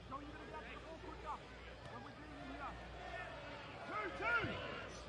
So you're going to get the ball quicker when we're dealing here. 2-2!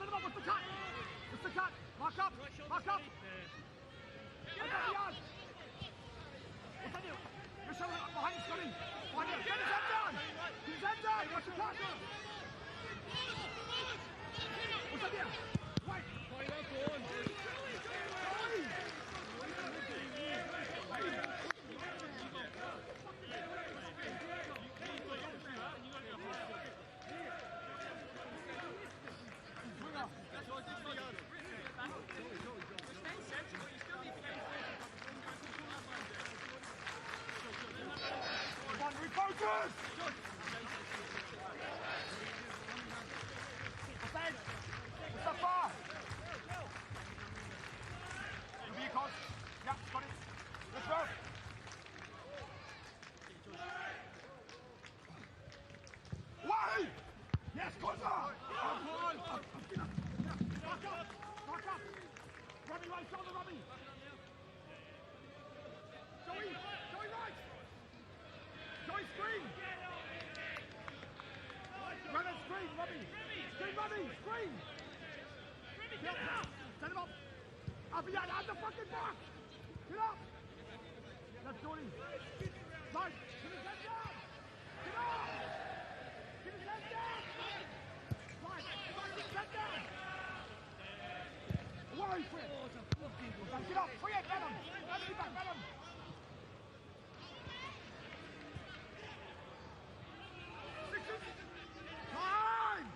Send him up. What's the cut? What's the cut? Mark up. Mark up. Get out. What's on you? You're showing up behind Scotty. Behind you. Get his head down. Get his head down. What's the cut? What's on you? Wait. Come on, refocus! Mustafa! Be a coach. Yeah, got it. Let's go. Why? Yes, closer! Come on! Back up! Back up! Robbie, right shoulder, Robbie! Joey! Joey, right! Joey, screen! Run and screen, Robbie! Screen, Robbie! Screen! Get up! Send him up! Up behind, out the fucking box! Get up! That's Joey! Right! Get his head down! Get up! Get his head down! Right! Get his head down! Why, Fred? Get up! Bring it! Get him! Let me back! Get him! Time!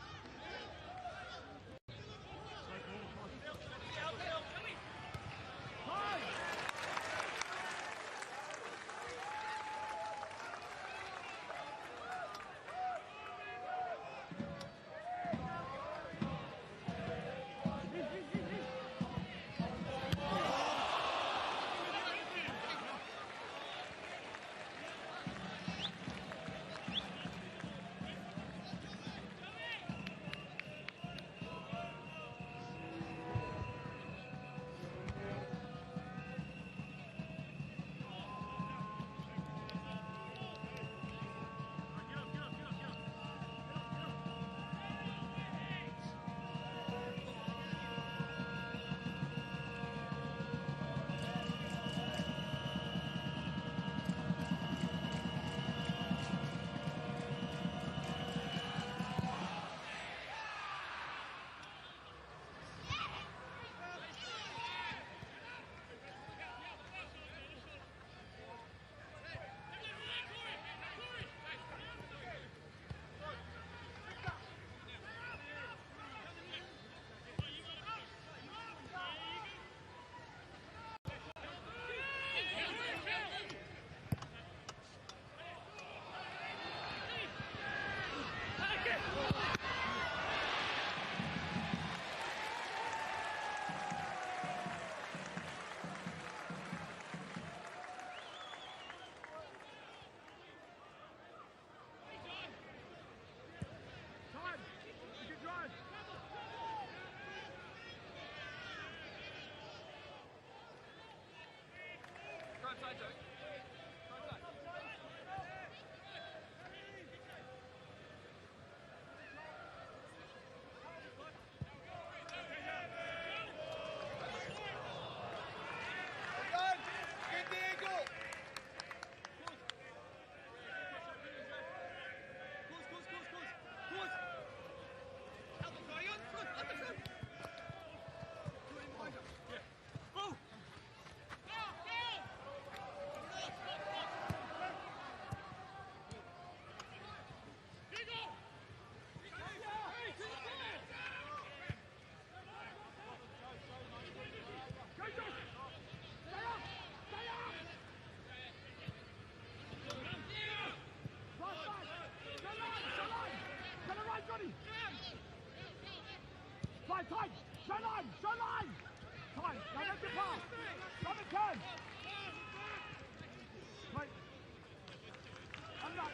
Time! Show line! Show line! Time! Now make your pass! Come and turn! Right. I'm up!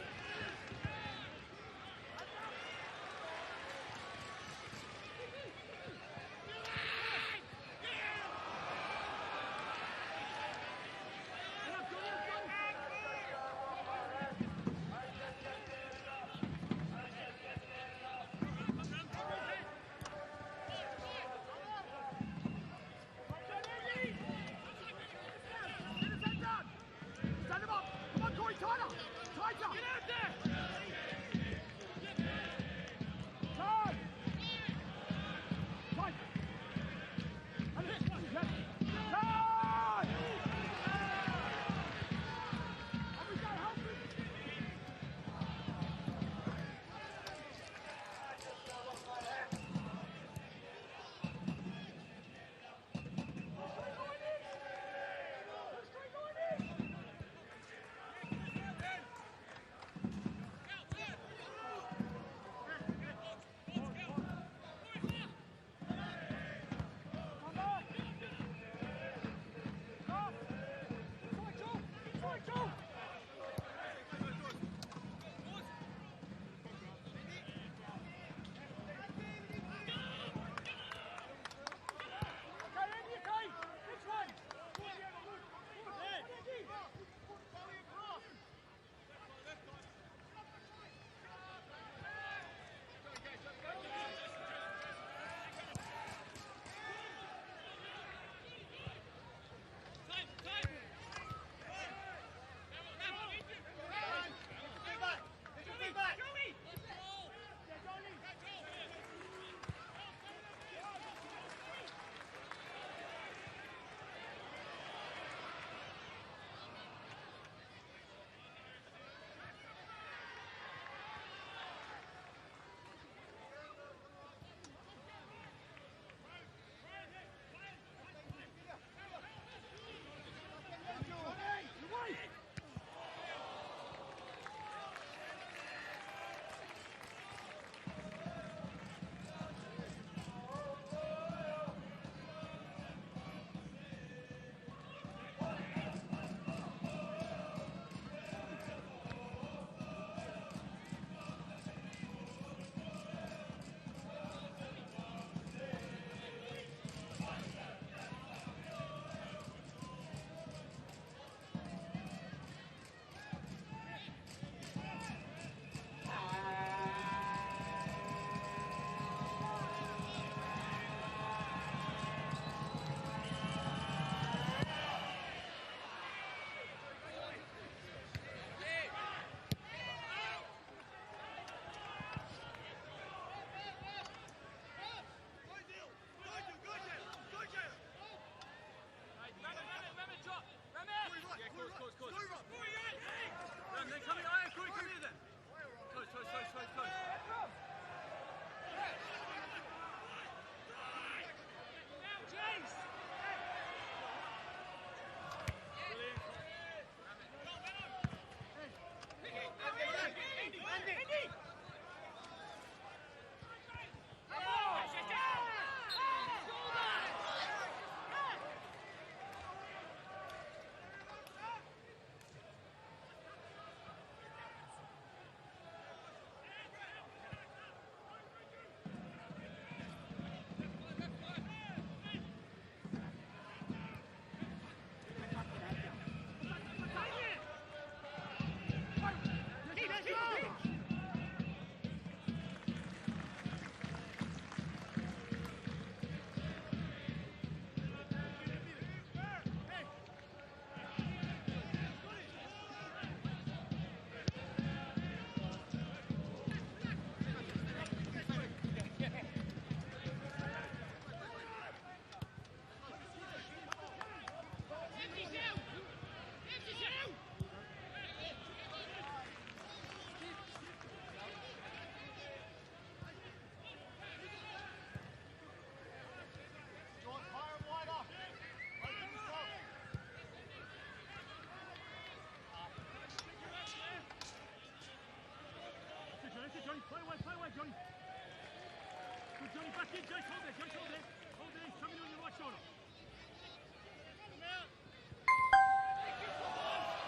back in, Joyce, hold it, Joyce, hold it. Hold it, he's coming on your right shoulder.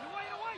Away, away!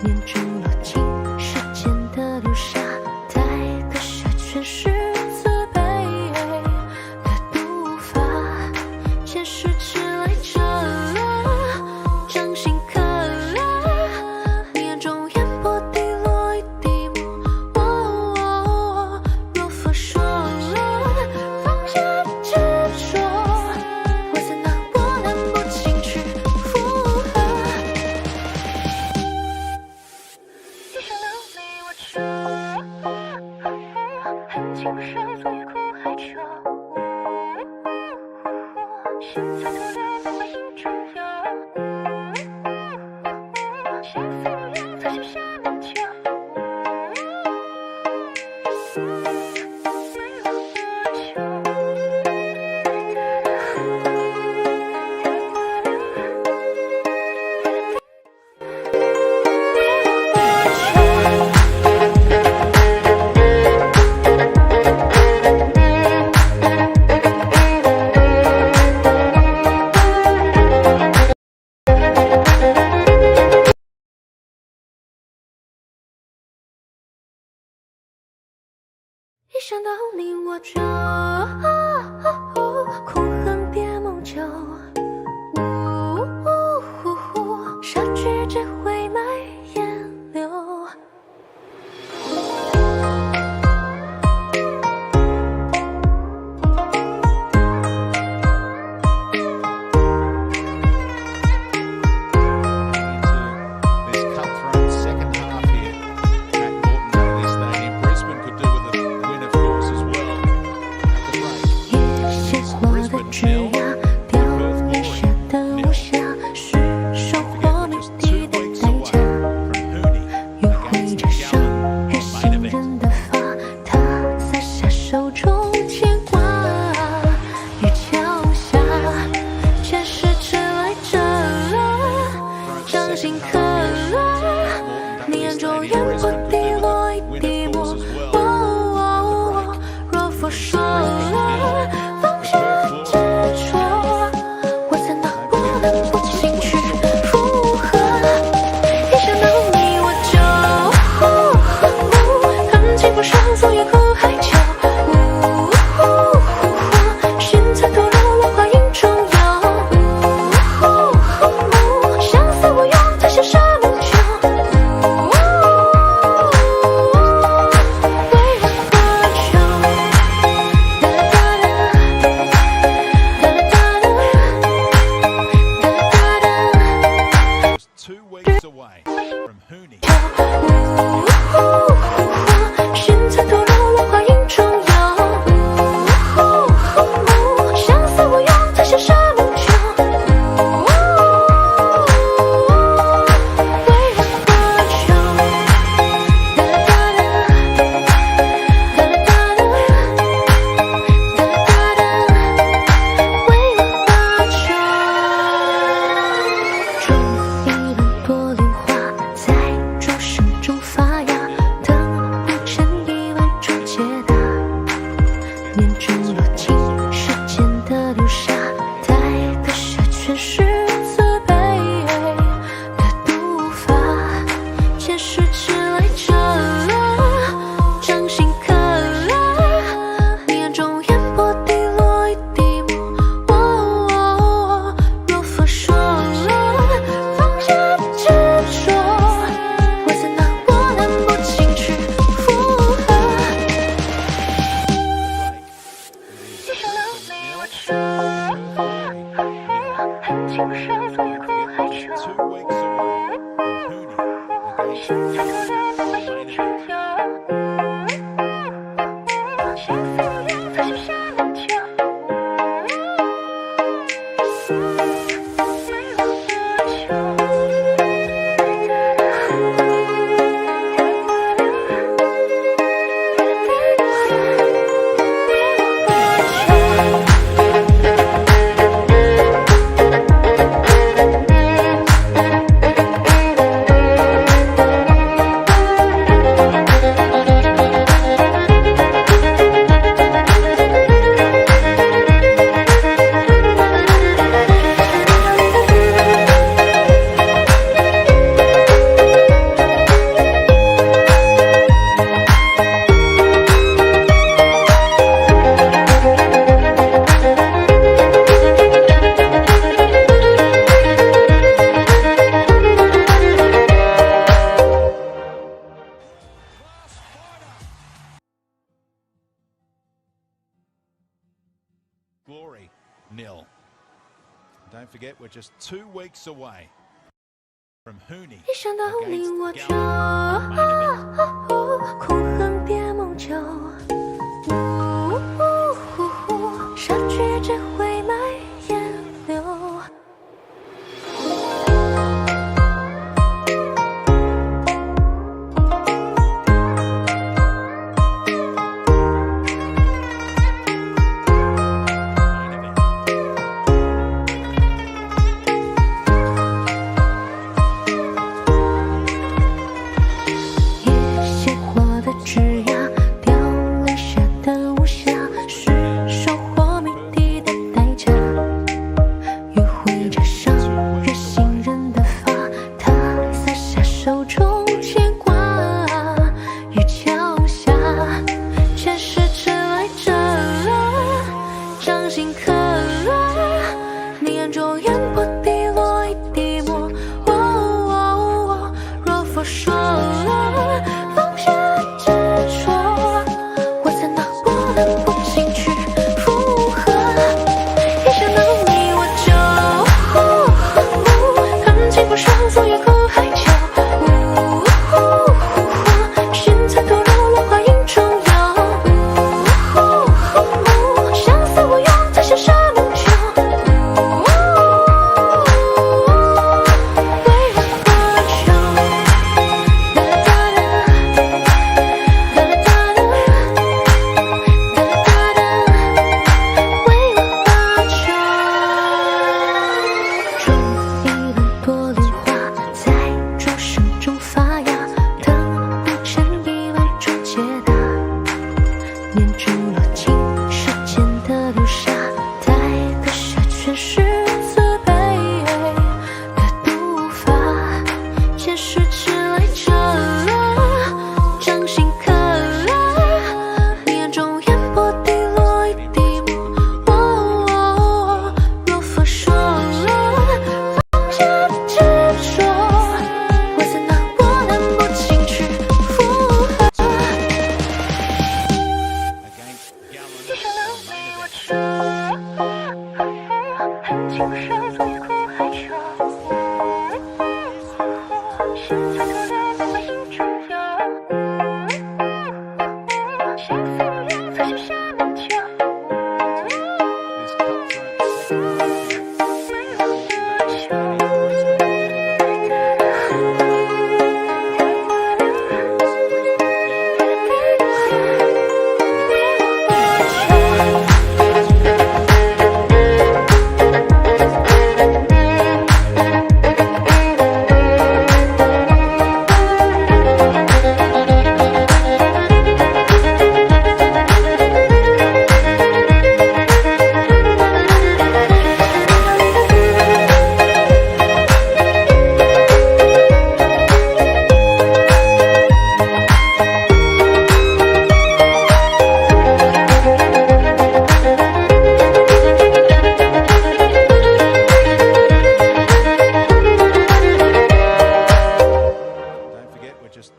念中落进时间的流沙，带的下全是慈悲的读法，前世迟来者掌心刻了，你眼中烟波滴落一滴墨，若佛说了放下执着，我怎能波澜不惊去附和，一想到你我就很情不舍，昨夜哭还愁，现在突然变回一种忧，相思无用才写下梦秋，没有多久。一想到你我就空恨别梦久，杀局只会埋烟流。This cutthroat second half here at Norton Valley Stadium. Brisbane could do with a win, of course, as well at the break. 野鲜花的枝桠，表面下的无瑕，是收获谜底的代价。迂回着伤人心人的发，他撒下手中牵挂，雨桥下，前世迟来者掌心刻了，你眼中烟波滴落一滴墨，若佛说了放下执着，我怎能波澜不惊去附和，一想到你我就恨情不舍，昨夜哭还愁，心残透了落花影中游，相思无用才写下梦秋，为人何求，Just 2 weeks away from Hooney. 心残透了落花影中游，相思无用才写下梦秋，为人何求，为人何求。种一轮多莲花，在众生中发芽，等不成意外中解答，念中落进时间的流沙，带的下全是慈悲的读法，前世迟来者掌心刻了，你眼中烟波滴落一滴墨，若佛说了放下执着，我怎能波澜不惊去附和，一想到你我就恨情不舍，昨夜哭还愁， 2 weeks away from Hooney 现 against 在突然变回一种忧，相思无用才写下梦秋，没有多久。Don't forget, we're just 2 weeks away from Hooney 一想到你 against 我就 Gallen. 空恨别梦久，杀去只会来烟流。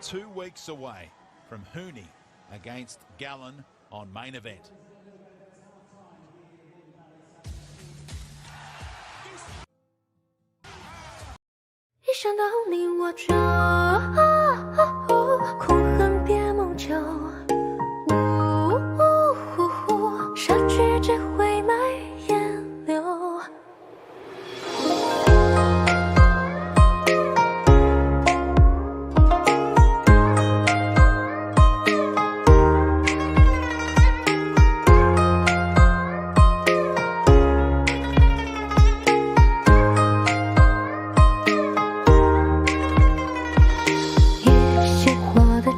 2 weeks away from Hooney against Gallen on main event. 一想到你我就空恨别梦久，杀去只会来烟流。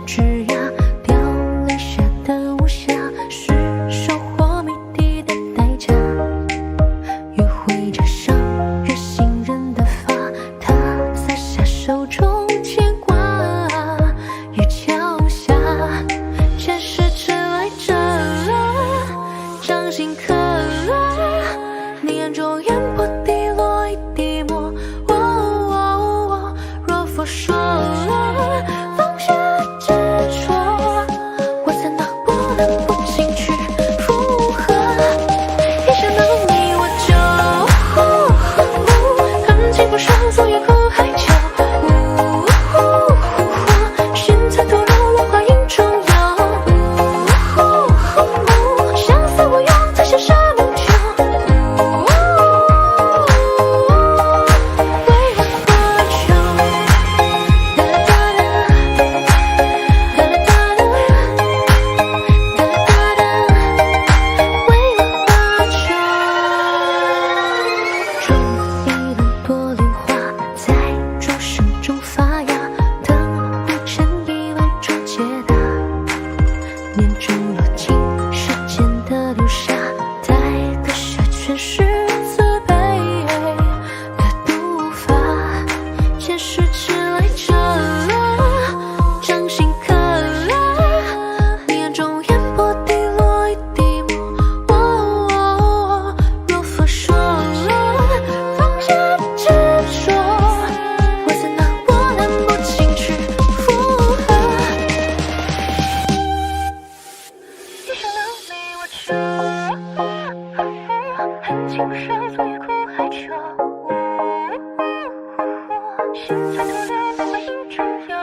枝桠凋零于苦海中，现在突然变为一种忧，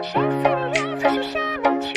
相思无用，才许下梦酒。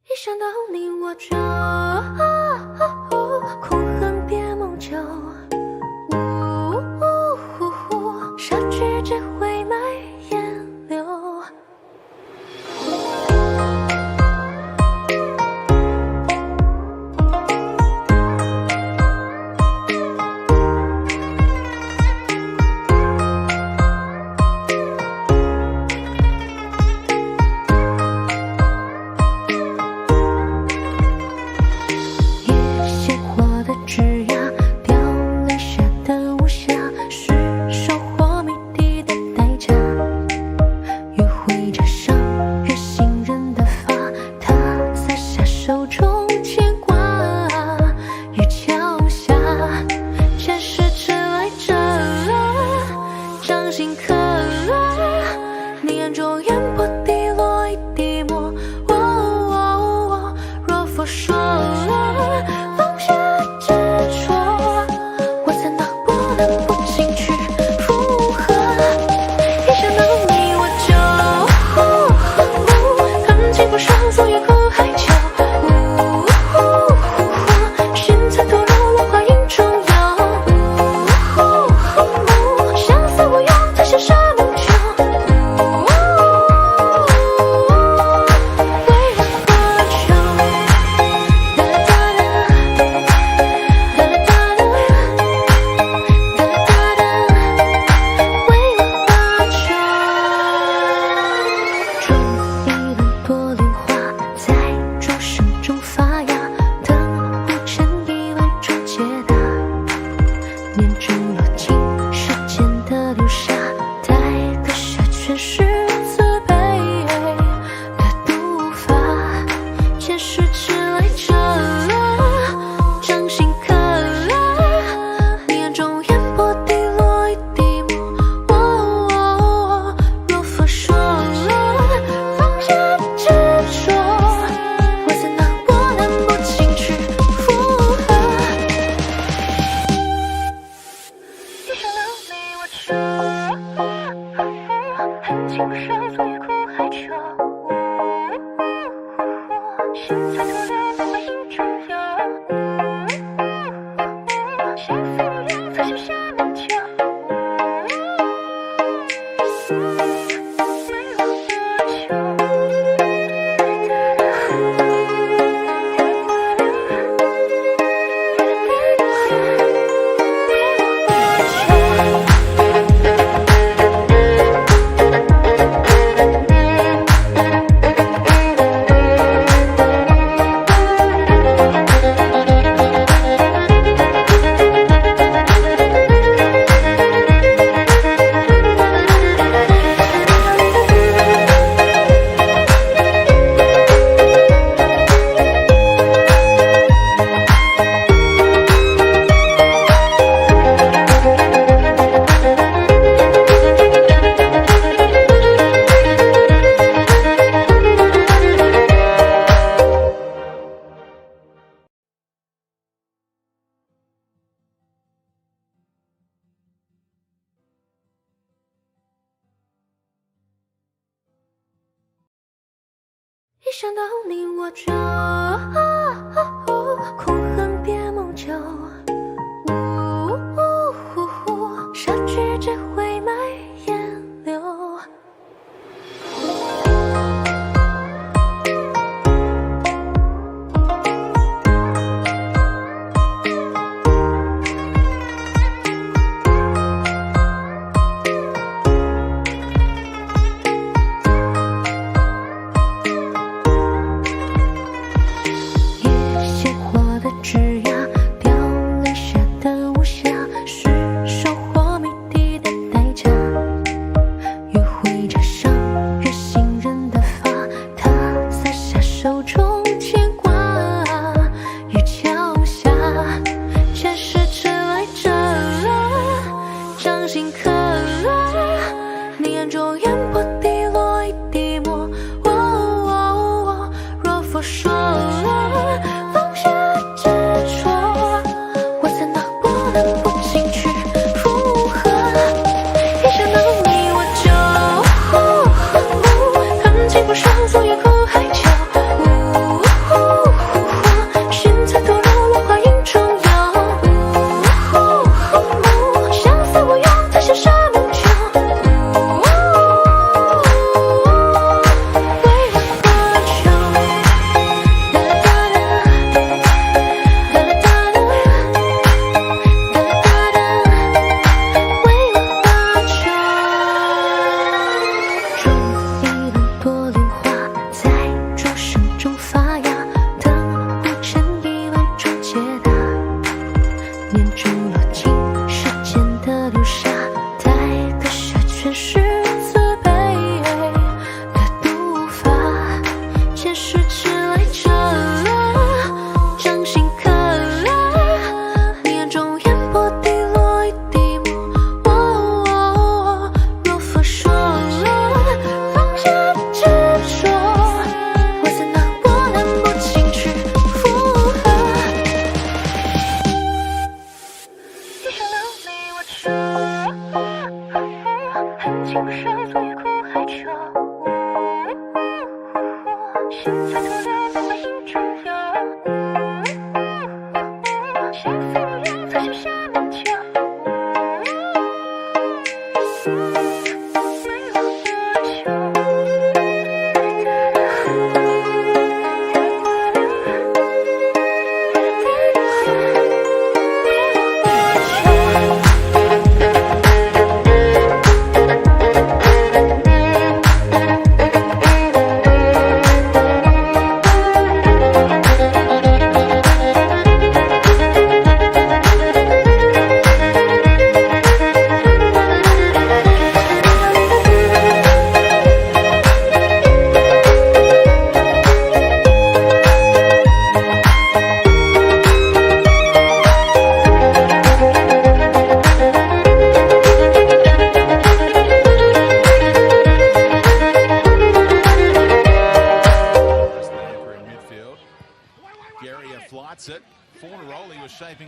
一想到你我就苦恨别梦久，杀去只会埋烟流。一想到你我就苦恨别梦久，杀去只会埋烟流。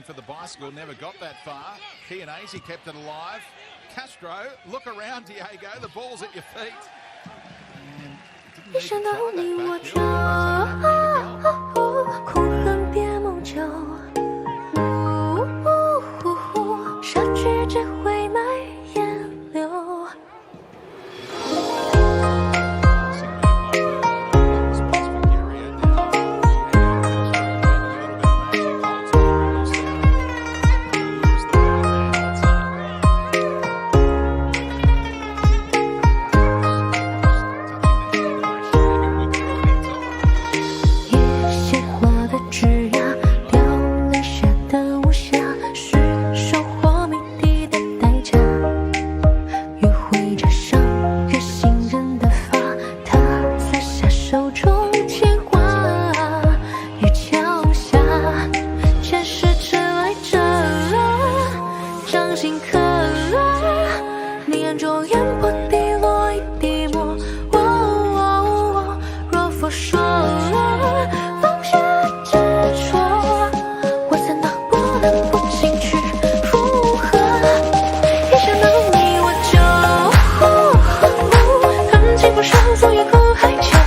For the bicycle, never got that far. He kept it alive. Castro, look around, Diego. The ball's at your feet. 一想到你我就苦恨别梦久，杀去只会埋烟流。上所有苦海求。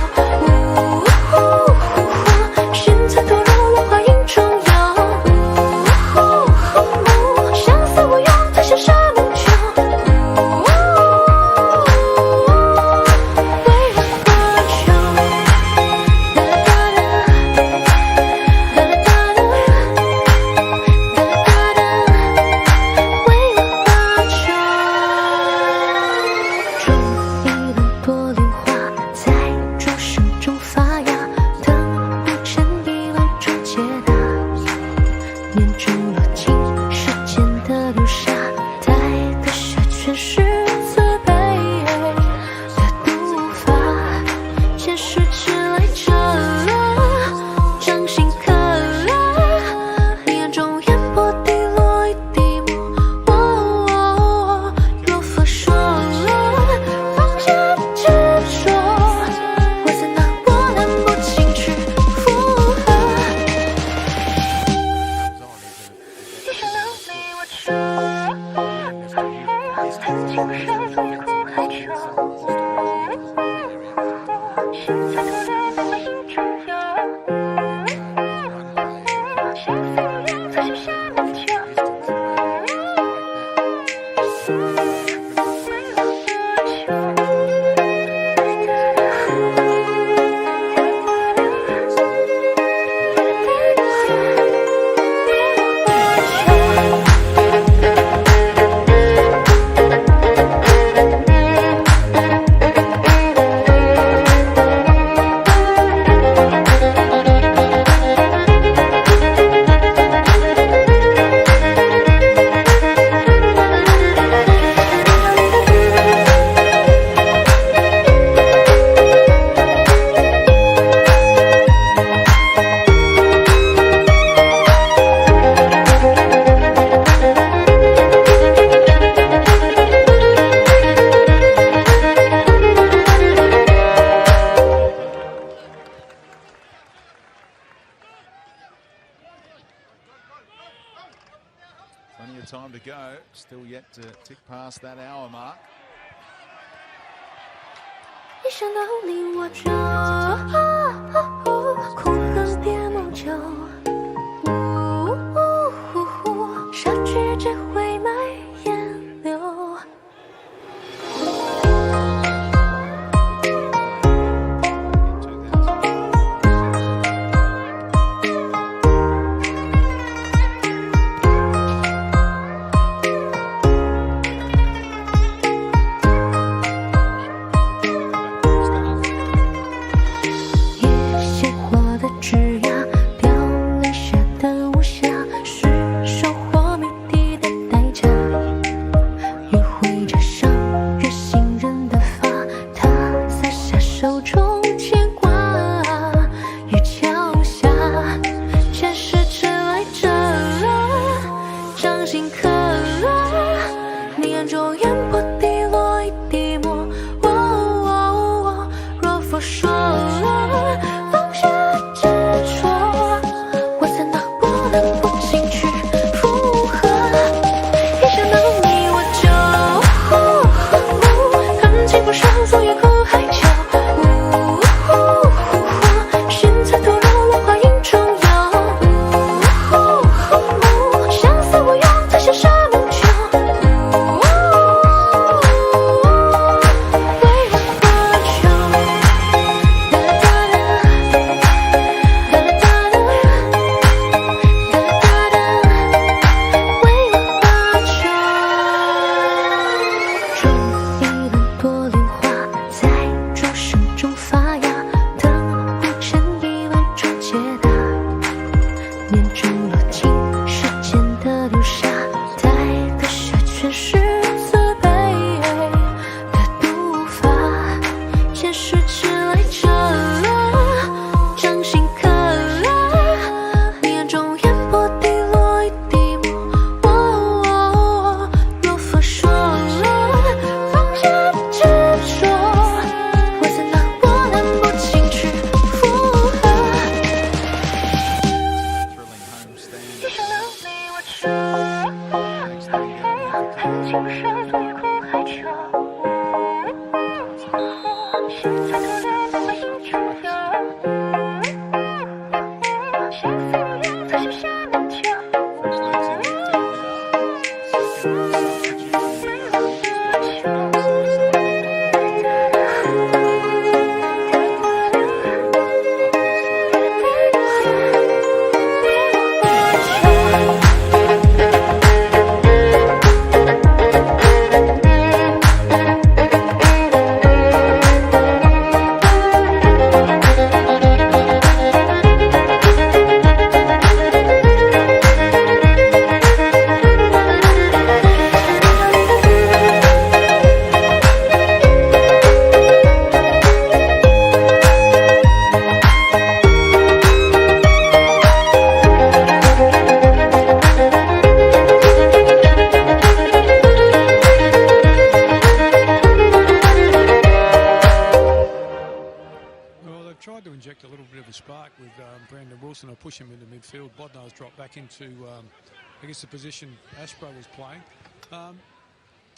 time to go. Still yet to tick past that hour mark. 一想到你我就哭恨别梦久，杀去只会埋烟流。Wilson will push him into midfield. Bodnar's dropped back into, I guess, the position Ashbro was playing.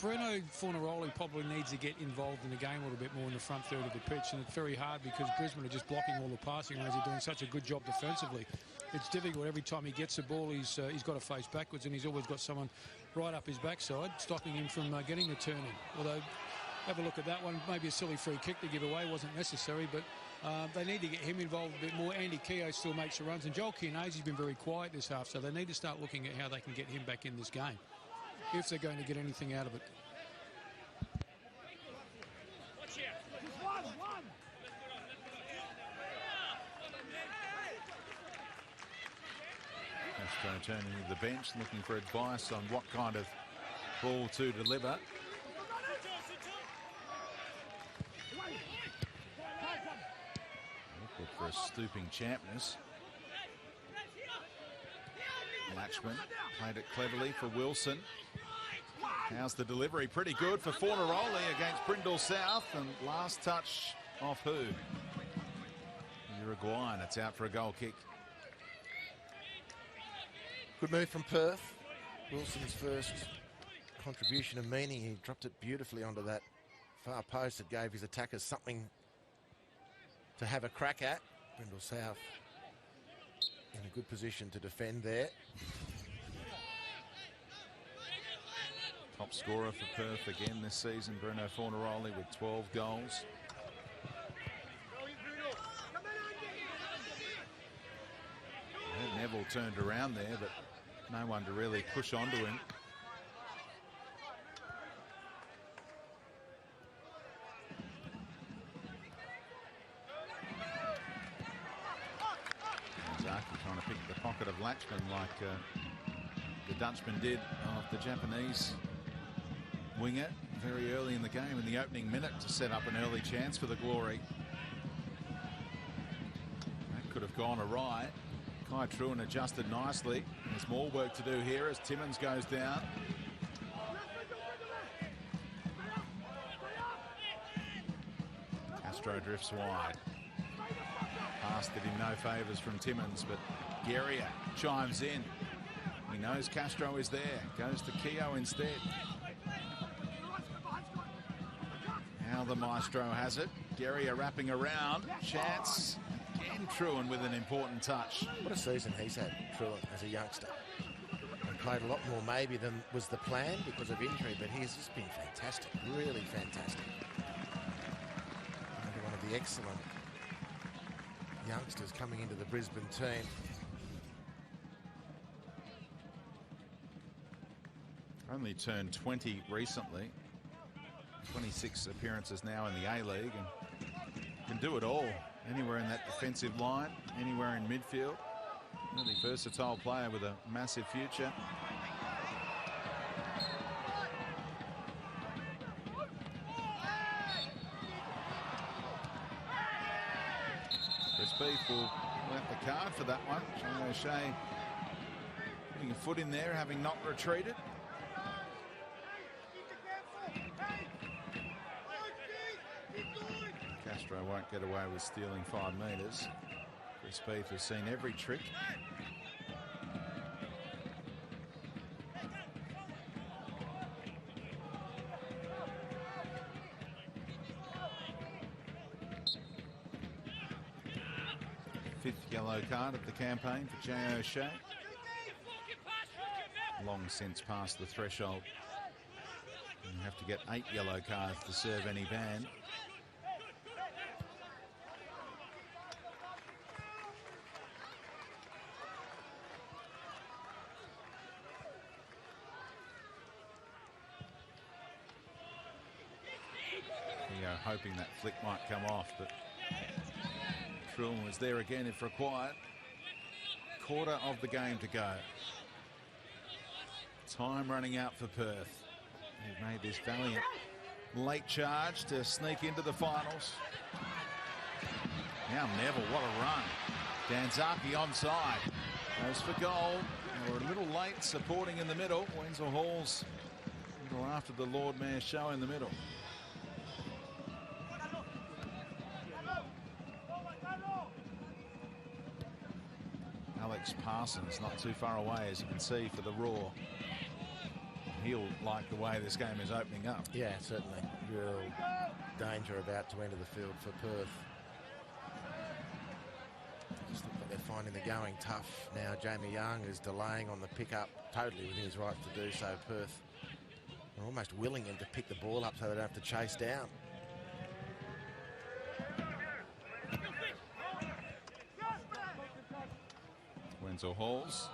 Breno Fornaroli probably needs to get involved in the game a little bit more in the front third of the pitch, and it's very hard because Brisbane are just blocking all the passing lanes. They're doing such a good job defensively. It's difficult every time he gets the ball. He's got to face backwards, and he's always got someone right up his backside, stopping him from getting a turn in. Although, have a look at that one. Maybe a silly free kick to give away wasn't necessary, but they need to get him involved a bit more. Andy Keogh still makes the runs, and Joel Chianesi's been very quiet this half, so they need to start looking at how they can get him back in this game if they're going to get anything out of it. Castro turning to the bench, looking for advice on what kind of ball to deliver. Look for a stooping Champness. Latchman played it cleverly for Wilson. How's the delivery? Pretty good for Fornaroli against Brindle South, and last touch off who? Uruguayan. It's out for a goal kick. Good move from Perth. Wilson's first contribution of meaning. He dropped it beautifully onto that far post that gave his attackers something to have a crack at. Brindle South in a good position to defend there. Top scorer for Perth again this season, Bruno Fornaroli, with 12 goals. Neville turned around there, but no one to really push onto him. Zaki trying to pick the pocket of Latchman like the Dutchman did of the Japanese winger very early in the game in the opening minute to set up an early chance for the Glory. That could have gone awry. Kai Truen adjusted nicely. There's more work to do here as Timmins goes down. Castro drifts wide. Pass did him no favours from Timmins, but Guerrier chimes in. He knows Castro is there. Goes to Keogh instead. Now the Maestro has it. Guerrier wrapping around. Chance. Again, Truen with an important touch. What a season he's had, Truen, as a youngster. And played a lot more maybe than was the plan because of injury, but he's just been fantastic, really fantastic. Another one of the excellent youngsters coming into the Brisbane team. Only turned 20 recently. 26 appearances now in the A-League and can do it all. Anywhere in that defensive line, anywhere in midfield. Really versatile player with a massive future. Chris Beef will have the card for that one. Jay O'Shea putting a foot in there, having not retreated. Castro won't get away with stealing 5 metres. Chris Beef has seen every trick. Fifth yellow card of the campaign for Jay O'Shea. Long since past the threshold. And you have to get 8 yellow cards to serve any ban. Hoping that flick might come off, but Truen was there again if required. Quarter of the game to go. Time running out for Perth. They've made this valiant late charge to sneak into the finals. Now Neville, what a run. Danzaki onside. Goes for goal. They were a little late supporting in the middle. Wenzel Hall's a little after the Lord Mayor show in the middle. Alex Parsons not too far away, as you can see, for the Roar. He'll like the way this game is opening up. Yeah, certainly. Real danger about to enter the field for Perth. Just look like they're finding the going tough now. Jamie Young is delaying on the pickup, totally within his right to do so. Perth are almost willing him to pick the ball up so they don't have to chase down. Wenzel Halls.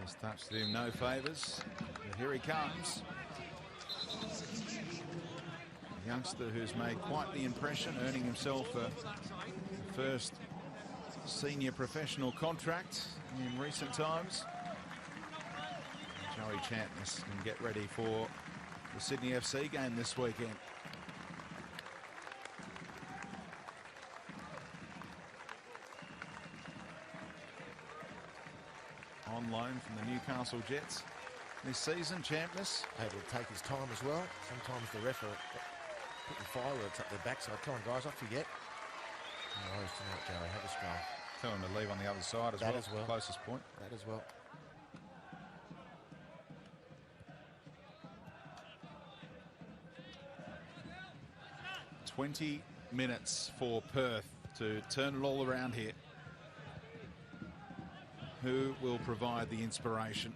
His touch did him no favours. But here he comes. A youngster who's made quite the impression, earning himself a first senior professional contract in recent times. Joey Champness can get ready for the Sydney FC game this weekend. On loan from the Newcastle Jets this season, Champness. Able to take his time as well. Sometimes the ref are putting fireworks up their backside. Come on, guys, off you get. No worries tonight, Joey. Have a stroll. Tell him to leave on the other side as well. Closest point. That as well. 20 minutes for Perth to turn it all around here. Who will provide the inspiration?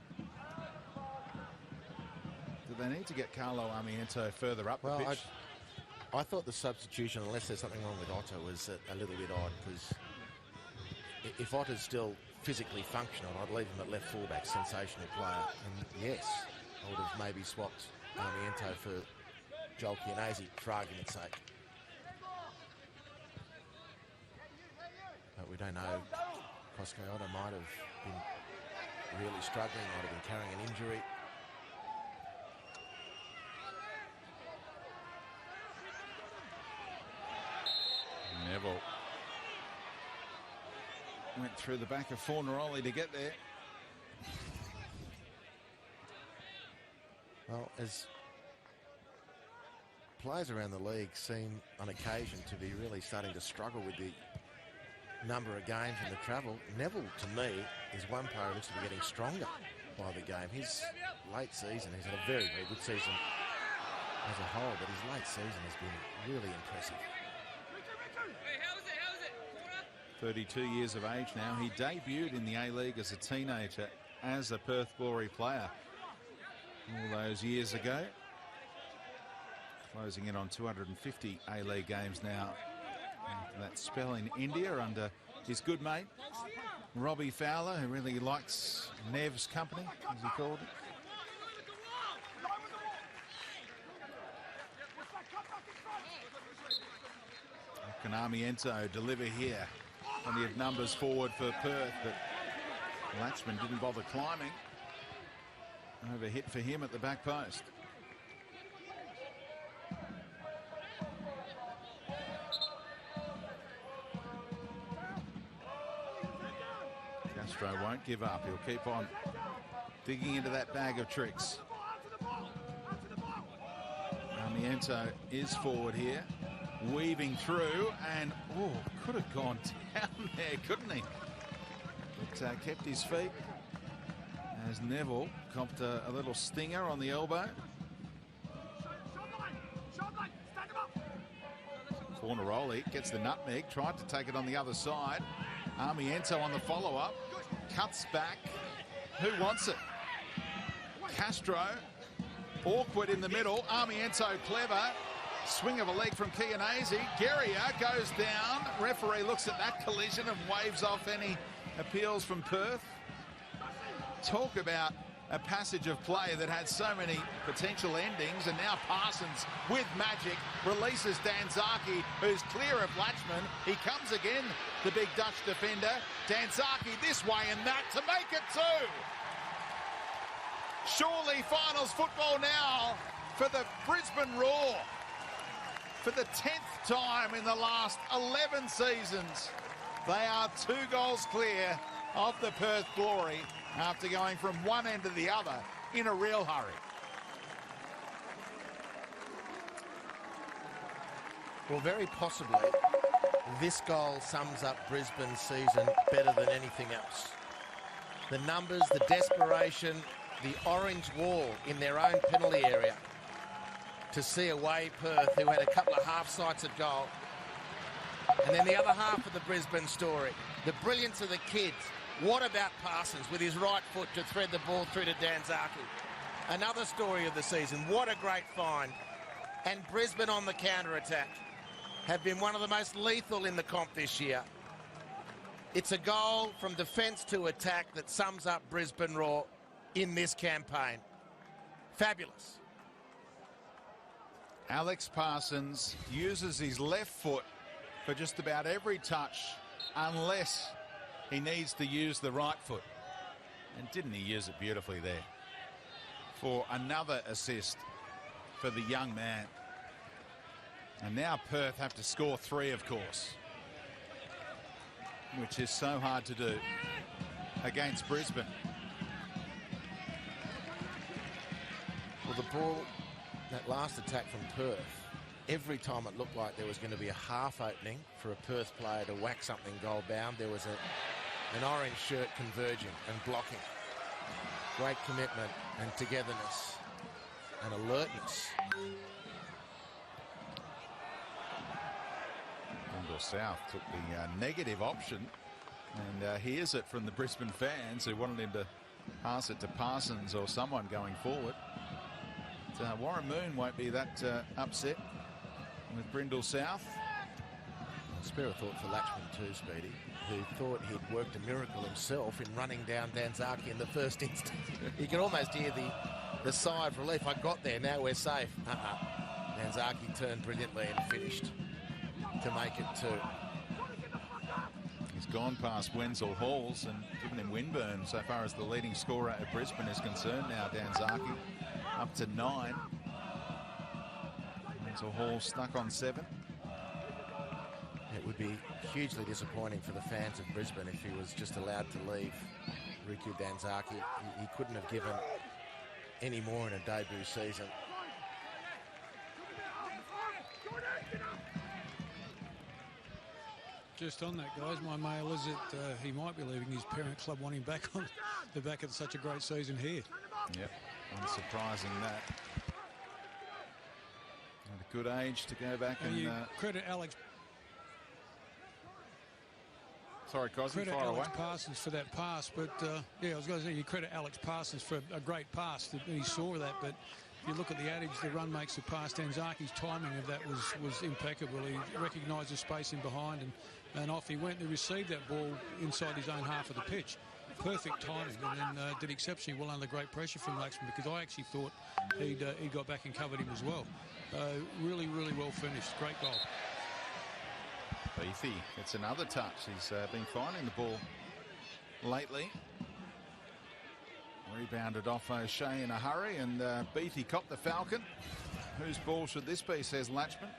Do they need to get Carlo Armiento further up the pitch? I thought the substitution, unless there's something wrong with Otto, was a little bit odd, because if Otto's still physically functional, I'd leave him at left fullback, sensational player. And yes, I would have maybe swapped Armiento for Joel Chianese, for argument's sake. But we don't know. Cosco Otto might have been really struggling, might have been carrying an injury. Neville went through the back of Fornaroli to get there. Well, as players around the league seem on occasion to be really starting to struggle with the number of games and the travel, Neville, to me, is one player who looks to be getting stronger by the game. His late season, he's had a very, very good season as a whole, but his late season has been really impressive. 32 years of age now. He debuted in the A-League as a teenager as a Perth Glory player all those years ago. Closing in on 250 A-League games now. After that spell in India under his good mate, Robbie Fowler, who really likes Nev's company, as he called it. Can Armiento deliver here? Plenty of numbers forward for Perth, but Latchman didn't bother climbing. Over hit for him at the back post. Castro won't give up. He'll keep on digging into that bag of tricks. Armiento is forward here, weaving through, and could have gone down there, couldn't he? But kept his feet as Neville copped a little stinger on the elbow. Fornaroli gets the nutmeg, tried to take it on the other side. Armiento on the follow-up, cuts back. Who wants it? Castro, awkward in the middle. Armiento clever. Swing of a leg from Chianese. Guerrier goes down. Referee looks at that collision and waves off any appeals from Perth. Talk about a passage of play that had so many potential endings, and now Parsons with magic releases Danzaki, who's clear of Latchman. He comes again, the big Dutch defender. Danzaki this way and that to make it two. Surely finals football now for the Brisbane Roar. For the 10th time in the last 11 seasons, they are 2 goals clear of the Perth Glory after going from one end to the other in a real hurry. Well, very possibly, this goal sums up Brisbane's season better than anything else. The numbers, the desperation, the orange wall in their own penalty area. To see away Perth, who had a couple of half-sights at goal. And then the other half of the Brisbane story, the brilliance of the kids. What about Parsons with his right foot to thread the ball through to Danzaki? Another story of the season. What a great find. And Brisbane on the counter-attack have been one of the most lethal in the comp this year. It's a goal from defence to attack that sums up Brisbane Roar in this campaign. Fabulous. Alex Parsons uses his left foot for just about every touch, unless he needs to use the right foot. And didn't he use it beautifully there? For another assist for the young man. And now Perth have to score 3, of course, which is so hard to do against Brisbane. Well, the ball, that last attack from Perth, every time it looked like there was going to be a half opening for a Perth player to whack something goal bound, there was an orange shirt converging and blocking. Great commitment and togetherness and alertness. Brindle South took the negative option and hears it from the Brisbane fans who wanted him to pass it to Parsons or someone going forward. But, Warren Moon won't be that upset with Brindle South. Spare a thought for Latchman too, Speedy, who thought he'd worked a miracle himself in running down Danzaki in the first instance. You can almost hear the sigh of relief. I got there, now we're safe. Danzaki turned brilliantly and finished to make it 2. He's gone past Wenzel Halls and given him windburn so far as the leading scorer at Brisbane is concerned now. Danzaki up to 9. Wenzel Halls stuck on 7. It would be hugely disappointing for the fans of Brisbane if he was just allowed to leave Riku Danzaki. He couldn't have given any more in a debut season. Just on that, guys, my mail is that he might be leaving his parent club, wanting back on the back of such a great season here. Yep, unsurprising that. At a good age to go back and you credit Alex. Sorry, Cosby, credit fire Alex away. Parsons for that pass, but yeah, I was going to say you credit Alex Parsons for a great pass. That he saw that, but if you look at the adage, the run makes the pass. Danzaki's timing of that was impeccable. He recognised the space in behind and off he went. He received that ball inside his own half of the pitch. Perfect timing, and then did exceptionally well under great pressure from Laxman, because I actually thought he got back and covered him as well. Really, really well finished. Great goal. Beathy gets another touch. He's been finding the ball lately. Rebounded off O'Shea in a hurry, and Beathy copped the Falcon. Whose ball should this be, says Latchman.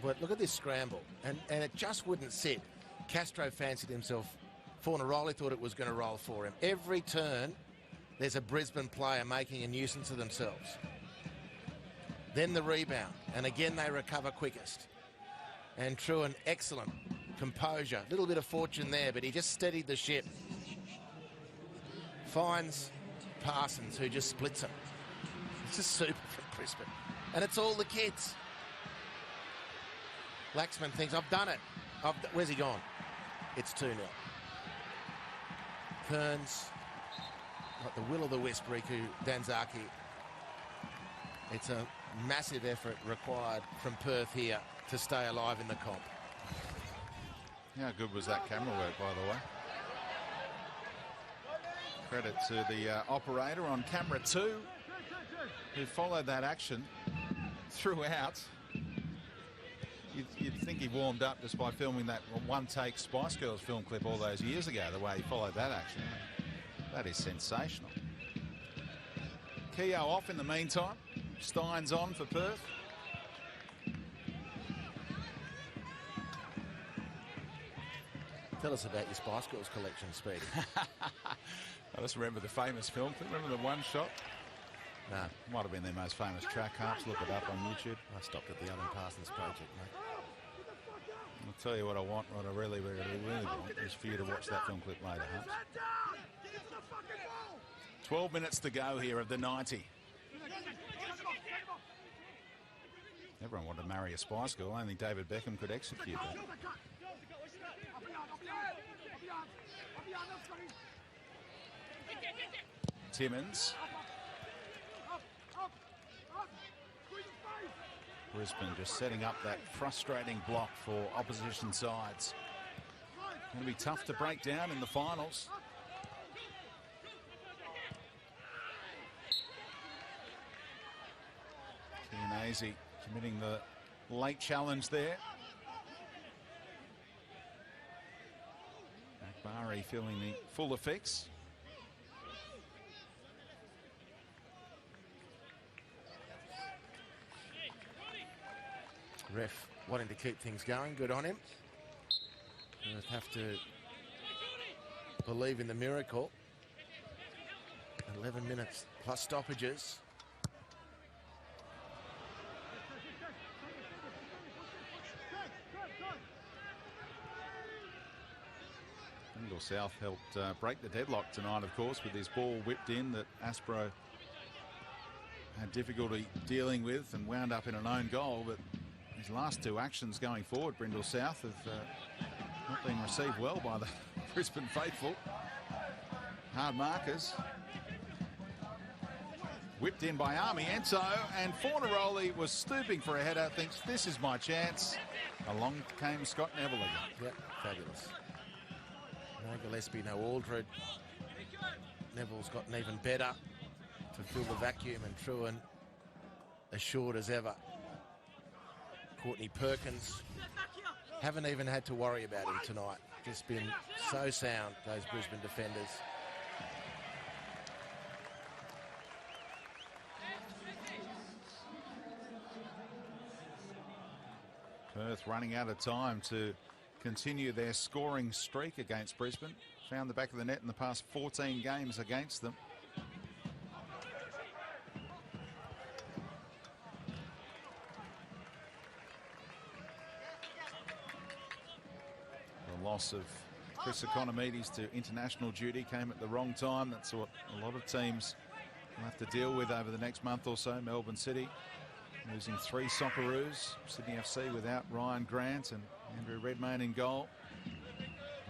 But look at this scramble, and it just wouldn't sit. Castro fancied himself. Fornaroli thought it was going to roll for him. Every turn, there's a Brisbane player making a nuisance of themselves. Then the rebound, and again they recover quickest. And Truan, excellent composure. Little bit of fortune there, but he just steadied the ship. Finds Parsons, who just splits him. It's just super from Brisbane. And it's all the kids. Laxman thinks, I've done it. Where's he gone? It's 2-0. Kearns, like the will-o'-the-wisp, Riku Danzaki. It's a massive effort required from Perth here to stay alive in the comp. How good was that camera work, by the way? Credit to the operator on camera 2, who followed that action throughout. You'd think he warmed up just by filming that one-take Spice Girls film clip all those years ago, the way he followed that action. That is sensational. Keogh off in the meantime. Stein's on for Perth. Tell us about your Spice Girls collection, Speedy. I just remember the famous film. Remember the one shot? No. Might have been their most famous track. Perhaps look it up on YouTube. I stopped at the Alan Parsons project, mate. I'll tell you what I want, what I really want is for you to watch that film clip later, Humps. 12 minutes to go here of the 90. Everyone wanted to marry a Spice Girl. Only David Beckham could execute that. Timmins. Brisbane just setting up that frustrating block for opposition sides. Going to be tough to break down in the finals. Chianese committing the late challenge there. Akbari feeling the full effects. Ref wanting to keep things going. Good on him. We'll have to believe in the miracle. 11 minutes plus stoppages. Brindle South helped break the deadlock tonight, of course, with his ball whipped in that Aspro had difficulty dealing with and wound up in an own goal, but his last two actions going forward, Brindle South, have not been received well by the Brisbane faithful. Hard markers. Whipped in by Armiento, and Fornaroli was stooping for a header, thinks this is my chance. Along came Scott Neville again. Yep, fabulous. No Gillespie, no Aldred. Neville's gotten even better to fill the vacuum, and Truan assured as ever. Courtney Perkins, haven't even had to worry about him tonight. Just been so sound, those Brisbane defenders. Perth running out of time to continue their scoring streak against Brisbane. Found the back of the net in the past 14 games against them. The loss of Chris Economides to international duty came at the wrong time. That's what a lot of teams will have to deal with over the next month or so. Melbourne City losing 3 Socceroos. Sydney FC without Ryan Grant and Andrew Redmayne in goal.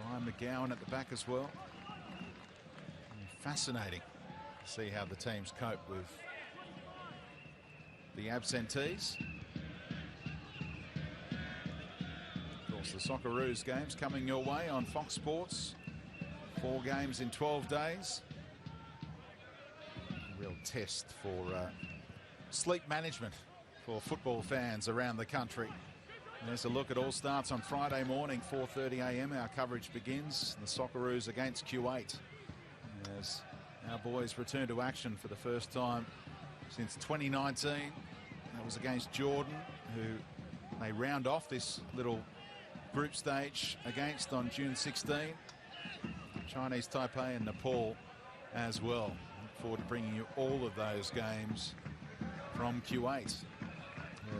Ryan McGowan at the back as well. And fascinating to see how the teams cope with the absentees. Of course, the Socceroos games coming your way on Fox Sports. 4 games in 12 days. A real test for sleep management for football fans around the country. There's a look. It all starts on Friday morning, 4:30 a.m. Our coverage begins. The Socceroos against Q8 as our boys return to action for the first time since 2019. That was against Jordan, who they round off this little group stage against on June 16. Chinese Taipei and Nepal as well. Look forward to bringing you all of those games from Q8.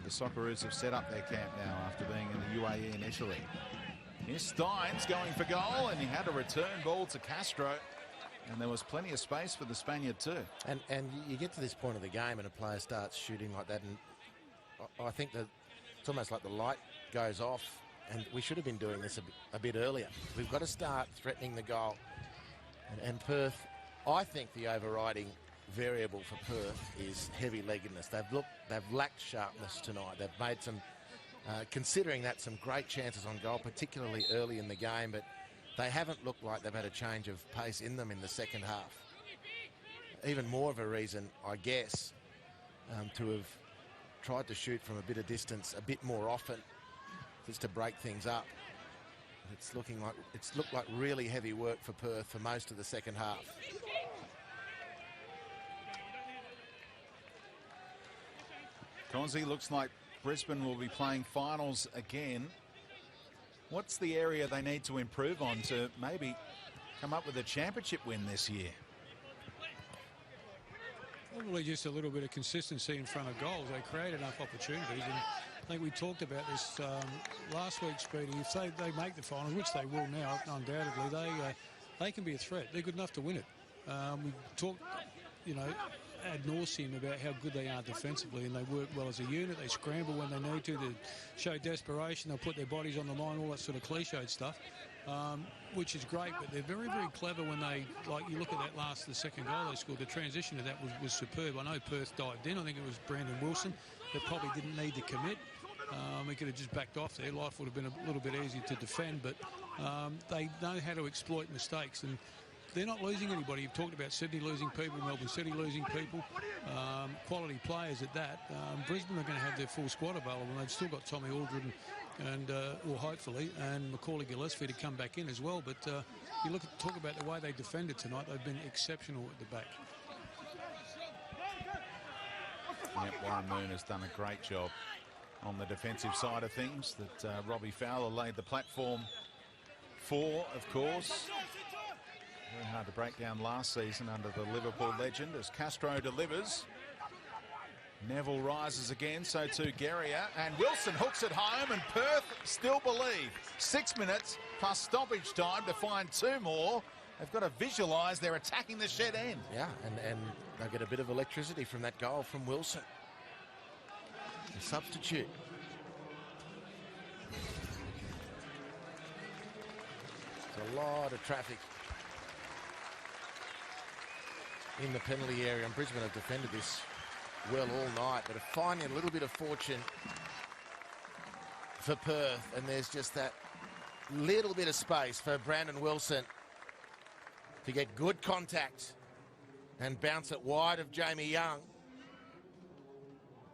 The Socceroos have set up their camp now after being in the UAE initially. Here's Steins going for goal, and he had a return ball to Castro, and there was plenty of space for the Spaniard too. And you get to this point of the game and a player starts shooting like that, and I think that it's almost like the light goes off, and we should have been doing this a bit earlier. We've got to start threatening the goal. And Perth, I think the overriding variable for Perth is heavy-leggedness. They've lacked sharpness tonight. They've made some, considering that, some great chances on goal, particularly early in the game, but they haven't looked like they've had a change of pace in them in the second half. Even more of a reason, I guess, to have tried to shoot from a bit of distance a bit more often, just to break things up. It's looked like really heavy work for Perth for most of the second half. Conzi, looks like Brisbane will be playing finals again. What's the area they need to improve on to maybe come up with a championship win this year? Probably just a little bit of consistency in front of goals. They create enough opportunities, and I think we talked about this last week, Speedy. If they make the finals, which they will now, undoubtedly, they can be a threat. They're good enough to win it. We talked, ad nauseum about how good they are defensively, and they work well as a unit. They scramble when they need to show desperation. They'll put their bodies on the line, all that sort of cliched stuff, which is great. But they're very, very clever when they, like you look at that the second goal they scored. The transition to that was superb. I know Perth dived in. I think it was Brandon Wilson that probably didn't need to commit. He could have just backed off there. Life would have been a little bit easier to defend, but they know how to exploit mistakes, and they're not losing anybody. You've talked about Sydney losing people, Melbourne City losing people, quality players at that. Brisbane are going to have their full squad available, and they've still got Tommy Aldred well, hopefully, and Macaulay Gillespie to come back in as well. But you talk about the way they defended tonight, they've been exceptional at the back. Yep, Warren Moon has done a great job on the defensive side of things that Robbie Fowler laid the platform for, of course. Very hard to break down last season under the Liverpool legend as Castro delivers. Neville rises again, so too Guerrier, and Wilson hooks it home, and Perth still believe. 6 minutes plus stoppage time to find 2 more. They've got to visualise they're attacking the shed end. Yeah, and they'll get a bit of electricity from that goal from Wilson. The substitute. a lot of traffic in the penalty area, and Brisbane have defended this well all night, but are finding a little bit of fortune for Perth, and there's just that little bit of space for Brandon Wilson to get good contact and bounce it wide of Jamie Young,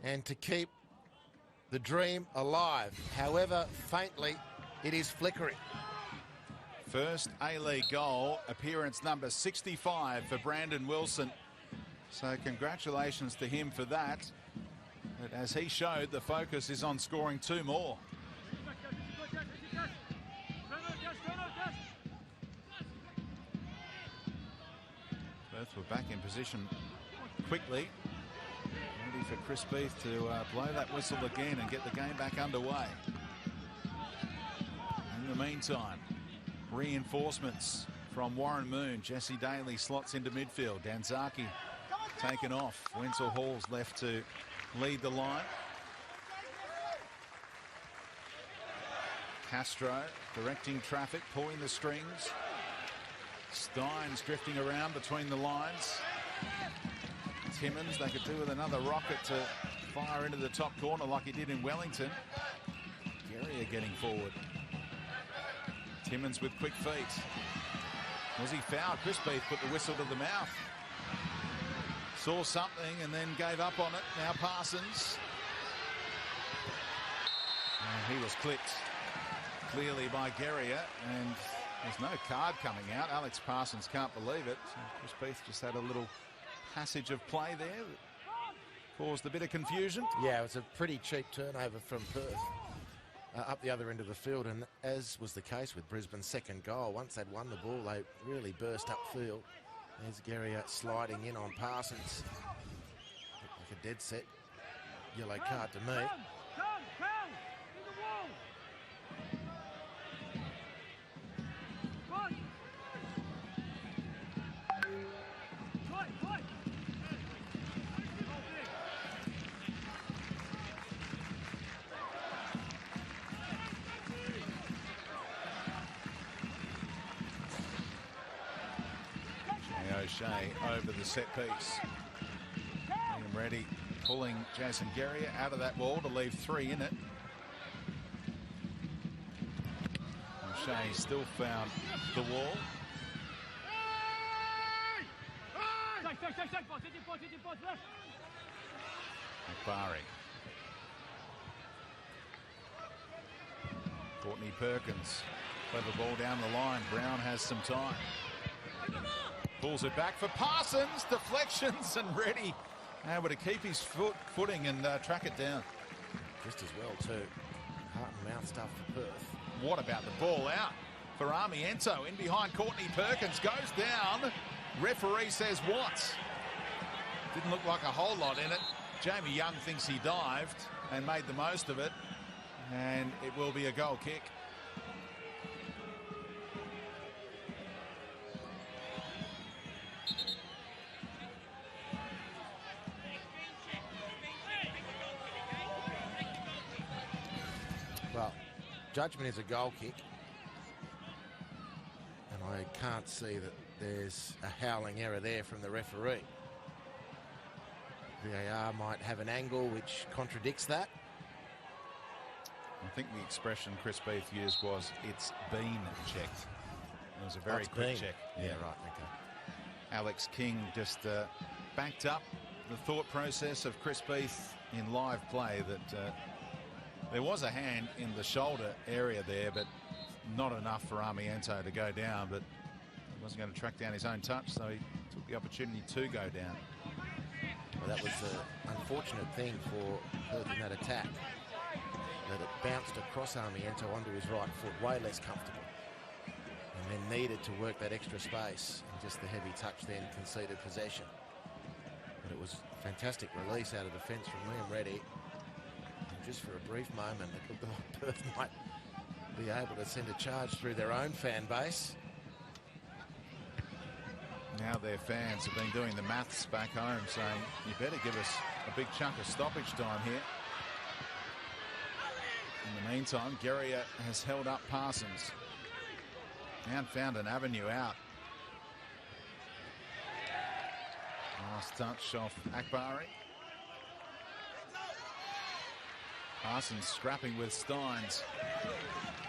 and to keep the dream alive. However, faintly, it is flickering. First A-League goal, appearance number 65 for Brandon Wilson. So congratulations to him for that. But as he showed, the focus is on scoring 2 more. Perth were back in position quickly. Ready for Chris Beath to blow that whistle again and get the game back underway. In the meantime, reinforcements from Warren Moon. Jesse Daly slots into midfield. Danzaki taken off. Wenzel Hall's left to lead the line. Castro directing traffic, pulling the strings. Steins drifting around between the lines. Timmins, they could do with another rocket to fire into the top corner like he did in Wellington. Guerrier getting forward. Timmins with quick feet. Was he fouled? Chris Beath put the whistle to the mouth. Saw something and then gave up on it. Now Parsons. And he was clipped clearly by Guerrier, and there's no card coming out. Alex Parsons can't believe it. So Chris Beath just had a little passage of play there that caused a bit of confusion. Yeah, it was a pretty cheap turnover from Perth up the other end of the field, and as was the case with Brisbane's second goal, once they'd won the ball, they really burst upfield. There's Guerrier sliding in on Parsons. Looked like a dead set yellow card to me. O'Shea over the set piece. Liam Reddy pulling Jason Guerrier out of that wall to leave 3 in it. O'Shea still found the wall. McBarry. Courtney Perkins. Clever ball down the line. Brown has some time. Pulls it back for Parsons. Deflections, and Reddy able to keep his footing and track it down. Just as well too. Heart and mouth stuff for Perth. What about the ball out for Armiento? In behind Courtney Perkins. Goes down. Referee says what? Didn't look like a whole lot in it. Jamie Young thinks he dived and made the most of it. And it will be a goal kick. Well, judgment is a goal kick, and I can't see that there's a howling error there from the referee. VAR might have an angle which contradicts that. I think the expression Chris Beath used was, "It's been checked." It was a very quick check. Yeah, right, okay. Alex King just backed up the thought process of Chris Beath in live play that there was a hand in the shoulder area there, but not enough for Armiento to go down. But he wasn't going to track down his own touch, so he took the opportunity to go down. Well, that was the unfortunate thing for Perth in that attack, that it bounced across Armiento onto his right foot, way less comfortable, and then needed to work that extra space, and just the heavy touch then conceded possession. But it was a fantastic release out of defence from Liam Reddy. Just for a brief moment, it looked like Perth might be able to send a charge through their own fan base. Now their fans have been doing the maths back home, saying, you better give us a big chunk of stoppage time here. In the meantime, Guerrier has held up Parsons. And found an avenue out. Nice touch off Akbari. Parsons scrapping with Steins.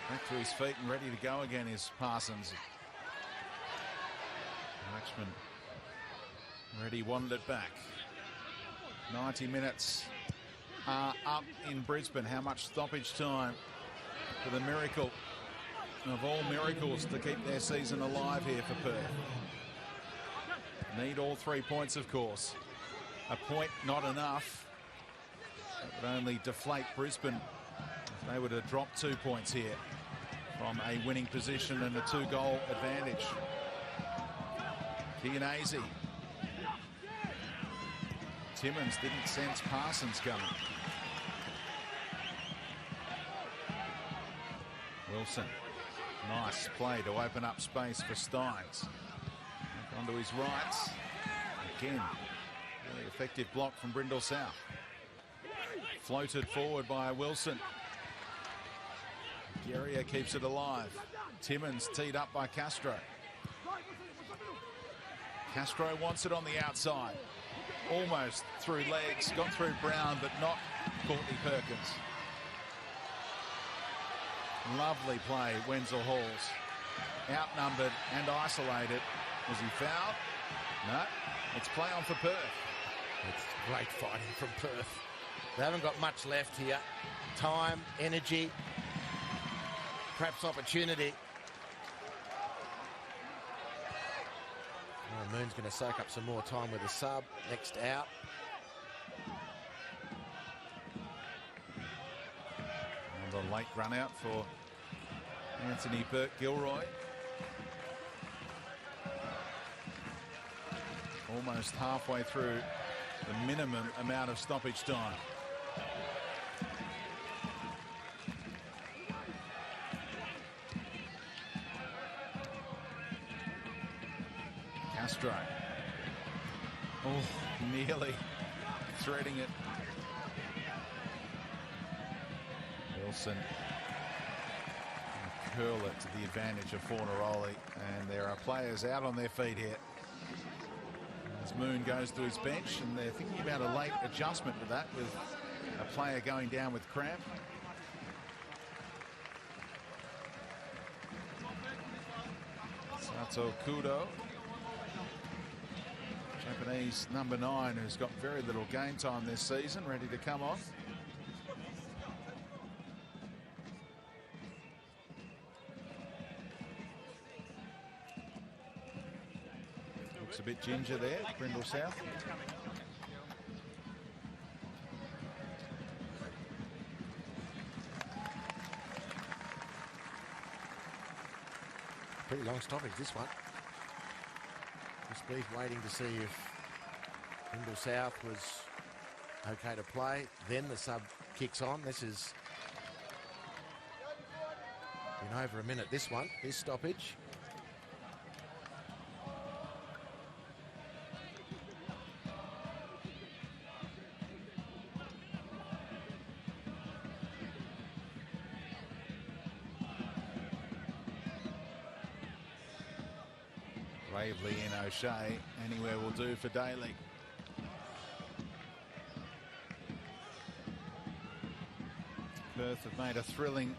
Back to his feet and ready to go again is Parsons. Richmond ready, wanted it back. 90 minutes are up in Brisbane. How much stoppage time for the miracle of all miracles to keep their season alive here for Perth. Need all 3 points, of course. A point not enough. It would only deflate Brisbane if they were to drop 2 points here from a winning position and a 2-goal advantage. Kianazi. Timmins didn't sense Parsons coming. Wilson. Nice play to open up space for Steins. Back onto his right. Again, really effective block from Brindle South. Floated forward by Wilson. Guerrier keeps it alive. Timmins teed up by Castro. Castro wants it on the outside. Almost through legs, got through Brown, but not Courtney Perkins. Lovely play, Wenzel Halls. Outnumbered and isolated. Was he fouled? No, it's play on for Perth. It's great fighting from Perth. They haven't got much left here. Time, energy, perhaps opportunity. Oh, Moon's going to soak up some more time with the sub. Next out. And a late run out for Anthony Burke-Gilroy. Almost halfway through the minimum amount of stoppage time. Castro. Oh, nearly threading it. Wilson. Curl it to the advantage of Fornaroli, and there are players out on their feet here. As Moon goes to his bench, and they're thinking about a late adjustment to that with a player going down with cramp. Sato Kudo, Japanese number 9, who's got very little game time this season, ready to come on. Looks a bit ginger there, Brindle South. Pretty long stoppage, this one. Just please waiting to see if Brindle South was okay to play. Then the sub kicks on. This has been over a minute, this one, this stoppage. Bravely in O'Shea. Anywhere will do for Daly. Perth have made a thrilling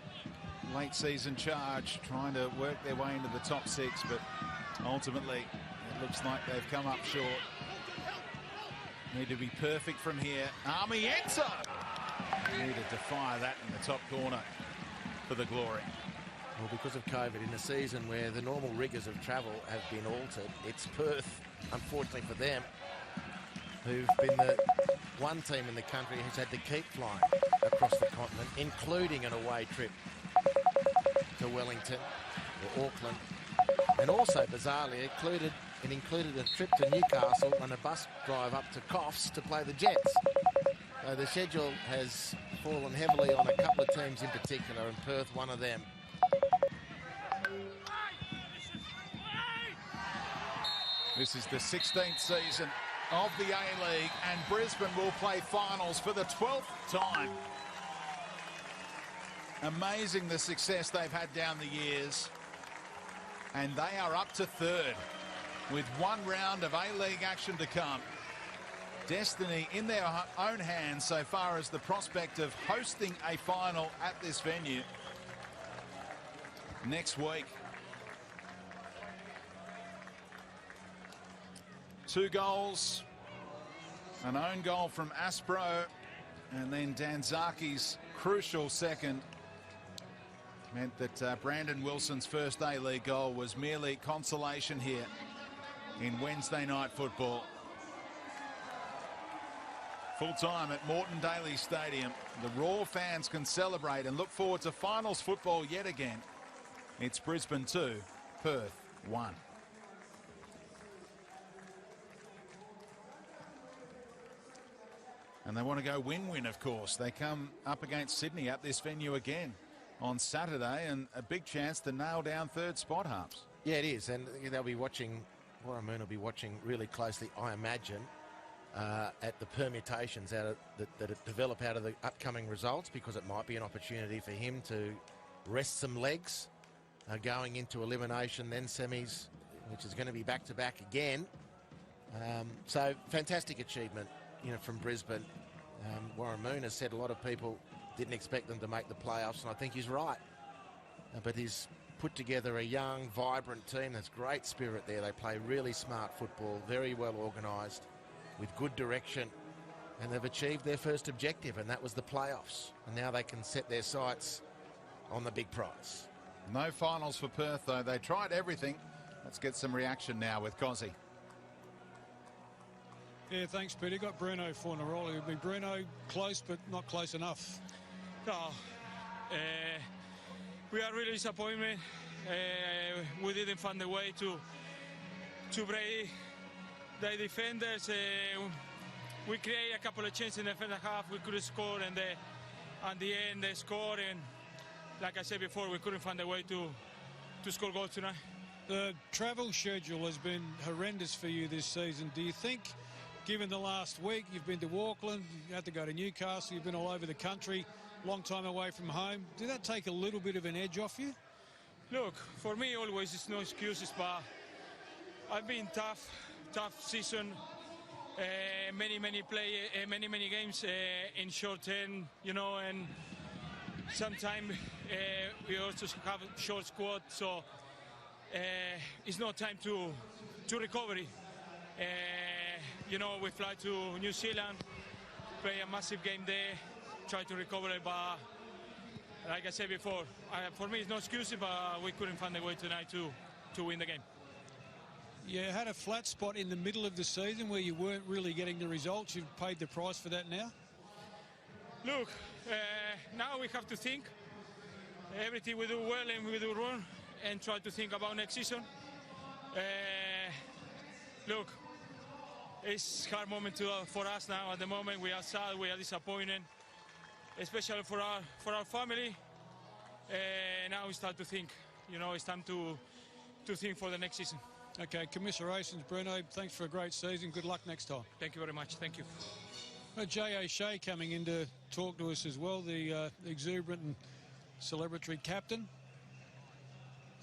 late season charge, trying to work their way into the top 6, but ultimately it looks like they've come up short. Need to be perfect from here. Armiento! Need to defy that in the top corner for the Glory. Well, because of COVID, in a season where the normal rigours of travel have been altered, it's Perth, unfortunately for them, who've been the one team in the country who's had to keep flying across the continent, including an away trip to Wellington or Auckland, and also, bizarrely, it included a trip to Newcastle and a bus drive up to Coffs to play the Jets. So the schedule has fallen heavily on a couple of teams in particular, and Perth one of them. This is the 16th season of the A-League, and Brisbane will play finals for the 12th time. Amazing the success they've had down the years. and they are up to third with one round of A-League action to come. Destiny in their own hands so far as the prospect of hosting a final at this venue next week. 2 goals, an own goal from Aspro, and then Danzaki's crucial second meant that Brandon Wilson's first A-League goal was merely consolation here in Wednesday night football. Full time at Moreton Daly Stadium. The Raw fans can celebrate and look forward to finals football yet again. It's Brisbane 2, Perth 1. And they want to go win-win, of course. They come up against Sydney at this venue again on Saturday, and a big chance to nail down third spot, Harps. Yeah, it is, and they'll be watching, Warramoon will be watching really closely, I imagine, at the permutations that develop out of the upcoming results, because it might be an opportunity for him to rest some legs going into elimination, then semis, which is going to be back-to-back again. So fantastic achievement, from Brisbane. Warramoon has said a lot of people didn't expect them to make the playoffs, and I think he's right. But he's put together a young, vibrant team. There's great spirit there. They play really smart football, very well organised, with good direction, and they've achieved their first objective, and that was the playoffs. And now they can set their sights on the big prize. No finals for Perth, though. They tried everything. Let's get some reaction now with Cozzy. Yeah, thanks, Peter. Got Bruno Fornaroli. It'll be Bruno close, but not close enough. No, we are really disappointed. We didn't find a way to break the defenders. We create a couple of chances in the first half. We could score, and at the end they scored. And like I said before, we couldn't find a way to score goals tonight. The travel schedule has been horrendous for you this season. Do you think, given the last week, you've been to Auckland, you had to go to Newcastle, you've been all over the country, long time away from home, did that take a little bit of an edge off you? Look, for me always it's no excuses, but I've been tough season, many games in short term, and sometimes we also have a short squad, so it's no time to recovery. We fly to New Zealand, play a massive game there, try to recover it, but like I said before, for me it's no excuse, but we couldn't find a way tonight to win the game. You had a flat spot in the middle of the season where you weren't really getting the results. You've paid the price for that now? Look, now we have to think everything we do well and we do wrong, and try to think about next season. Look, it's a hard moment for us now. At the moment, we are sad, we are disappointed, especially for our family. Now we start to think. It's time to think for the next season. Okay, commiserations, Bruno. Thanks for a great season. Good luck next time. Thank you very much. Thank you. Jay O'Shea coming in to talk to us as well, the exuberant and celebratory captain.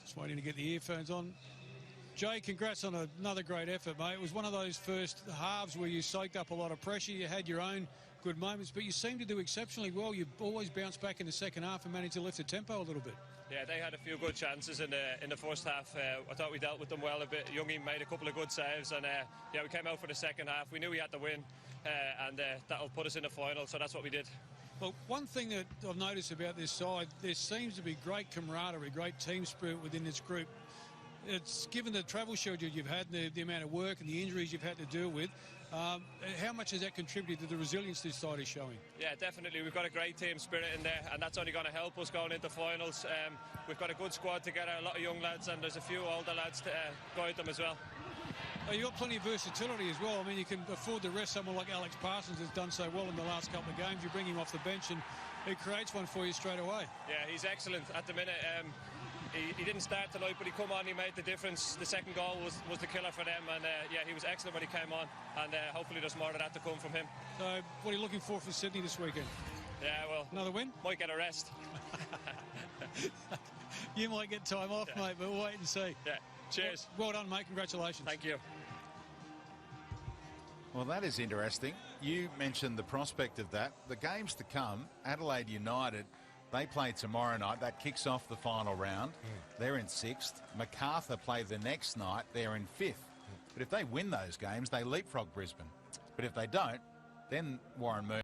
Just waiting to get the earphones on. Jay, congrats on another great effort, mate. It was one of those first halves where you soaked up a lot of pressure. You had your own good moments, but you seemed to do exceptionally well. You always bounced back in the second half and managed to lift the tempo a little bit. Yeah, they had a few good chances in the first half. I thought we dealt with them well a bit. Youngie made a couple of good saves, and yeah, we came out for the second half. We knew we had to win, and that'll put us in the final, so that's what we did. Well, one thing that I've noticed about this side, there seems to be great camaraderie, great team spirit within this group. It's given the travel schedule you've had, and the amount of work and the injuries you've had to deal with, how much has that contributed to the resilience this side is showing? Yeah, definitely. We've got a great team spirit in there, and that's only going to help us going into finals. We've got a good squad together, a lot of young lads, and there's a few older lads to guide them as well. You've got plenty of versatility as well. I mean, you can afford to rest someone like Alex Parsons has done so well in the last couple of games. You bring him off the bench and he creates one for you straight away. Yeah, he's excellent at the minute. He didn't start tonight, but he come on, he made the difference. The second goal was the killer for them, and yeah, he was excellent when he came on, and hopefully there's more of that to come from him. So what are you looking for Sydney this weekend? Yeah, well, another win? Might get a rest. You might get time off, mate, but we'll wait and see. Yeah. Cheers. Well done, mate. Congratulations. Thank you. Well, that is interesting. You mentioned the prospect of that. The games to come, Adelaide United, they play tomorrow night. That kicks off the final round. They're in 6th. Macarthur play the next night. They're in 5th. But if they win those games, they leapfrog Brisbane. But if they don't, then Warren Moon